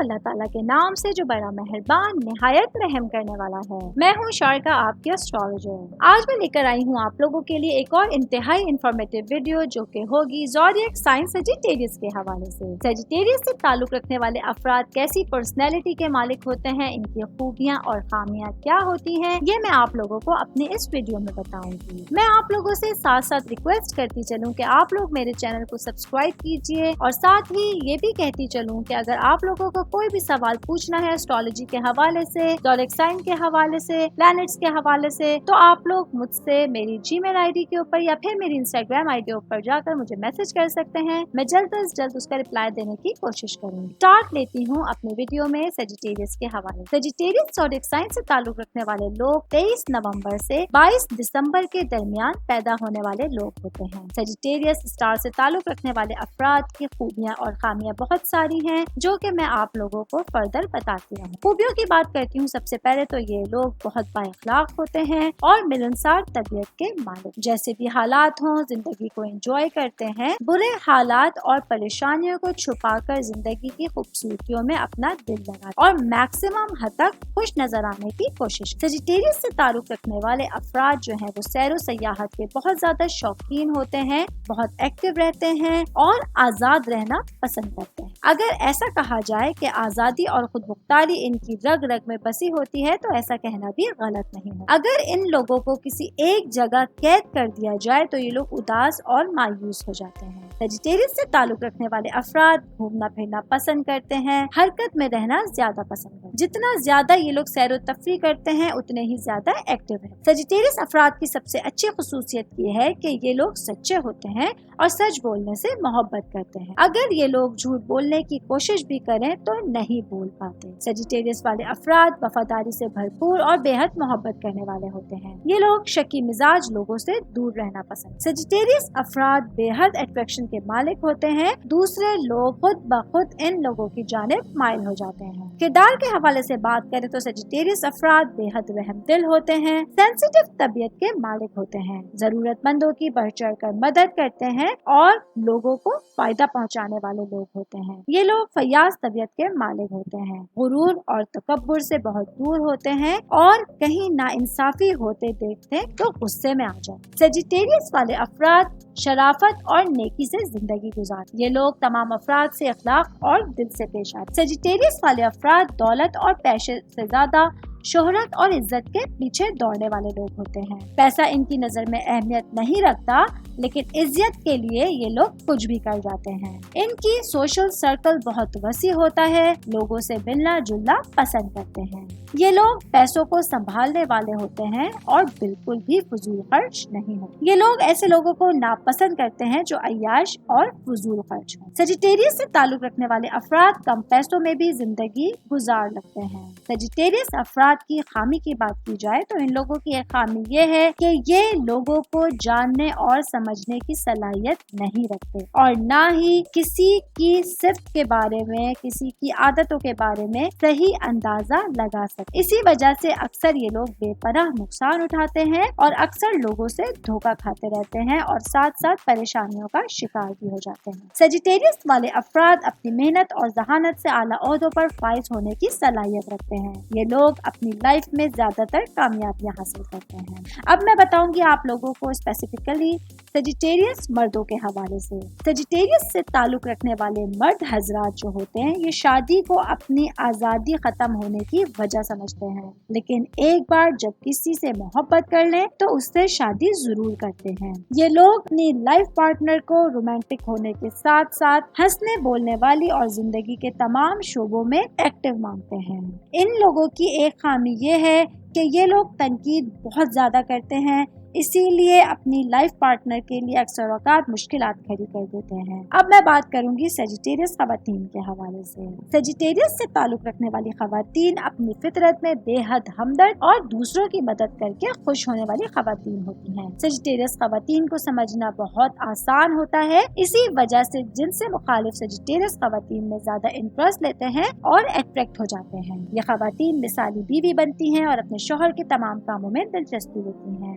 اللہ تعالیٰ کے نام سے جو بڑا مہربان نہایت رحم کرنے والا ہے۔ میں ہوں شارکا، آپ کی اسٹرالوجر۔ آج میں لے کر آئی ہوں آپ لوگوں کے لیے ایک اور انتہائی انفارمیٹیو ویڈیو جو کہ ہوگی زوڈیاک سائن سیجیٹیریس کے حوالے سے۔ سیجیٹیریس سے تعلق رکھنے والے افراد کیسی پرسنالٹی کے مالک ہوتے ہیں، ان کی خوبیاں اور خامیاں کیا ہوتی ہیں، یہ میں آپ لوگوں کو اپنے اس ویڈیو میں بتاؤں گی۔ میں آپ لوگوں سے ساتھ ساتھ ریکویسٹ کرتی چلوں کہ آپ لوگ میرے چینل کو سبسکرائب کیجیے، اور ساتھ ہی یہ بھی کہتی چلوں کہ اگر آپ لوگوں کو کوئی بھی سوال پوچھنا ہے اسٹرالوجی کے حوالے سے، زوڈیاک سائن کے حوالے سے، پلانٹس کے حوالے سے، تو آپ لوگ مجھ سے میری جی میل آئی ڈی کے اوپر یا پھر میری انسٹاگرام آئی ڈی اوپر جا کر مجھے میسج کر سکتے ہیں۔ میں جلد از جلد اس کا رپلائی دینے کی کوشش کروں گی۔ اسٹارٹ لیتی ہوں اپنے ویڈیو میں سیجیٹیریس کے حوالے سے۔ سیجیٹیریس زوڈیاک سائن سے تعلق رکھنے والے لوگ 23 نومبر سے 22 دسمبر کے درمیان پیدا ہونے والے لوگ ہوتے ہیں۔ سیجیٹیریس اسٹار سے تعلق رکھنے والے افراد کی خوبیاں اور خامیاں بہت ساری ہیں جو کہ میں آپ لوگوں کو فردر بتاتی ہوں۔ خوبیوں کی بات کرتی ہوں، سب سے پہلے تو یہ لوگ بہت با اخلاق ہوتے ہیں اور ملنسار طبیعت کے مالک، جیسے بھی حالات ہوں زندگی کو انجوائے کرتے ہیں، برے حالات اور پریشانیوں کو چھپا کر زندگی کی خوبصورتیوں میں اپنا دل لگاتے اور میکسیمم حد تک خوش نظر آنے کی کوشش۔ سیجیٹیریس سے تعلق رکھنے والے افراد جو ہیں وہ سیر و سیاحت کے بہت زیادہ شوقین ہوتے ہیں، بہت ایکٹیو رہتے ہیں اور آزاد رہنا پسند کرتے ہیں۔ اگر ایسا کہا جائے کہ آزادی اور خود مختاری ان کی رگ رگ میں بسی ہوتی ہے تو ایسا کہنا بھی غلط نہیں ہے۔ اگر ان لوگوں کو کسی ایک جگہ قید کر دیا جائے تو یہ لوگ اداس اور مایوس ہو جاتے ہیں۔ سیجیٹیریس سے تعلق رکھنے والے افراد گھومنا پھرنا پسند کرتے ہیں، حرکت میں رہنا زیادہ پسند کرتے ہیں۔ جتنا زیادہ یہ لوگ سیر و تفریح کرتے ہیں اتنے ہی زیادہ ایکٹیو ہیں۔ سیجیٹیریس افراد کی سب سے اچھی خصوصیت یہ ہے کہ یہ لوگ سچے ہوتے ہیں اور سچ بولنے سے محبت کرتے ہیں۔ اگر یہ لوگ جھوٹ بولنے کی کوشش بھی کریں تو نہیں بول پاتے۔ سیجیٹیریس والے افراد وفاداری سے بھرپور اور بے حد محبت کرنے والے ہوتے ہیں۔ یہ لوگ شکی مزاج لوگوں سے دور رہنا پسند۔ سیجیٹیریس افراد بے حد اٹریکشن کے مالک ہوتے ہیں، دوسرے لوگ خود بخود ان لوگوں کی جانب مائل ہو جاتے ہیں۔ کردار کے حوالے سے بات کریں تو سیجیٹیریس افراد بے حد رحم دل ہوتے ہیں، سینسیٹیو طبیعت کے مالک ہوتے ہیں، ضرورت مندوں کی بڑھ چڑھ کر مدد کرتے ہیں اور لوگوں کو فائدہ پہنچانے والے لوگ ہوتے ہیں۔ یہ لوگ فیاض طبیعت کے مالک ہوتے ہیں، غرور اور تکبر سے بہت دور ہوتے ہیں اور کہیں ناانصافی ہوتے دیکھتے تو غصے میں آ جاتے۔ سیجیٹیریس والے افراد شرافت اور نیکی سے زندگی گزارتے۔ یہ لوگ تمام افراد سے اخلاق اور دل سے پیش آتے۔ سیجیٹیریس والے افراد دولت اور پیسے سے زیادہ شہرت اور عزت کے پیچھے دوڑنے والے لوگ ہوتے ہیں۔ پیسہ ان کی نظر میں اہمیت نہیں رکھتا، لیکن عزت کے لیے یہ لوگ کچھ بھی کر جاتے ہیں۔ ان کی سوشل سرکل بہت وسیع ہوتا ہے، لوگوں سے ملنا جلنا پسند کرتے ہیں۔ یہ لوگ پیسوں کو سنبھالنے والے ہوتے ہیں اور بالکل بھی فضول خرچ نہیں ہوتے۔ یہ لوگ ایسے لوگوں کو ناپسند کرتے ہیں جو عیاش اور فضول خرچ ہیں۔ سیجیٹیریس سے تعلق رکھنے والے افراد کم پیسوں میں بھی زندگی گزار لگتے ہیں۔ سیجیٹیریس افراد کی خامی کی بات کی جائے تو ان لوگوں کی ایک خامی یہ ہے کہ یہ لوگوں کو جاننے اور سمجھنے کی صلاحیت نہیں رکھتے اور نہ ہی کسی کی صفت کے بارے میں، کسی کی عادتوں کے بارے میں صحیح اندازہ لگا سکتے۔ اسی وجہ سے اکثر یہ لوگ بے پناہ نقصان اٹھاتے ہیں اور اکثر لوگوں سے دھوکہ کھاتے رہتے ہیں اور ساتھ ساتھ پریشانیوں کا شکار بھی ہو جاتے ہیں۔ سیجیٹیریس والے افراد اپنی محنت اور ذہانت سے اعلیٰ عہدوں پر فائز ہونے کی صلاحیت رکھتے ہیں۔ یہ لوگ اپنی لائف میں زیادہ تر کامیابیاں حاصل کرتے ہیں۔ اب میں بتاؤں گی آپ لوگوں کو اسپیسیفکلی سیجیٹیریس مردوں کے حوالے سے۔ سیجیٹیریس سے تعلق رکھنے والے مرد حضرات جو ہوتے ہیں یہ شادی کو اپنی آزادی ختم ہونے کی وجہ سمجھتے ہیں، لیکن ایک بار جب کسی سے محبت کر لیں تو اس سے شادی ضرور کرتے ہیں۔ یہ لوگ اپنی لائف پارٹنر کو رومانٹک ہونے کے ساتھ ساتھ ہنسنے بولنے والی اور زندگی کے تمام شعبوں میں ایکٹیو مانگتے ہیں۔ ان لوگوں کی ایک خامی یہ ہے کہ یہ لوگ تنقید بہت زیادہ کرتے ہیں، اسی لیے اپنی لائف پارٹنر کے لیے اکثر اوقات مشکلات کھڑی کر دیتے ہیں۔ اب میں بات کروں گی سیجیٹیریس خواتین کے حوالے سے۔ سیجیٹیریس سے تعلق رکھنے والی خواتین اپنی فطرت میں بے حد ہمدرد اور دوسروں کی مدد کر کے خوش ہونے والی خواتین ہوتی ہیں۔ سیجیٹیریس خواتین کو سمجھنا بہت آسان ہوتا ہے، اسی وجہ سے جن سے مخالف سیجیٹیریس خواتین میں زیادہ انٹرسٹ لیتے ہیں اور اٹریکٹ ہو جاتے ہیں۔ یہ خواتین مثالی بیوی بنتی ہیں اور اپنے شوہر کے تمام کاموں میں دلچسپی لیتی ہیں۔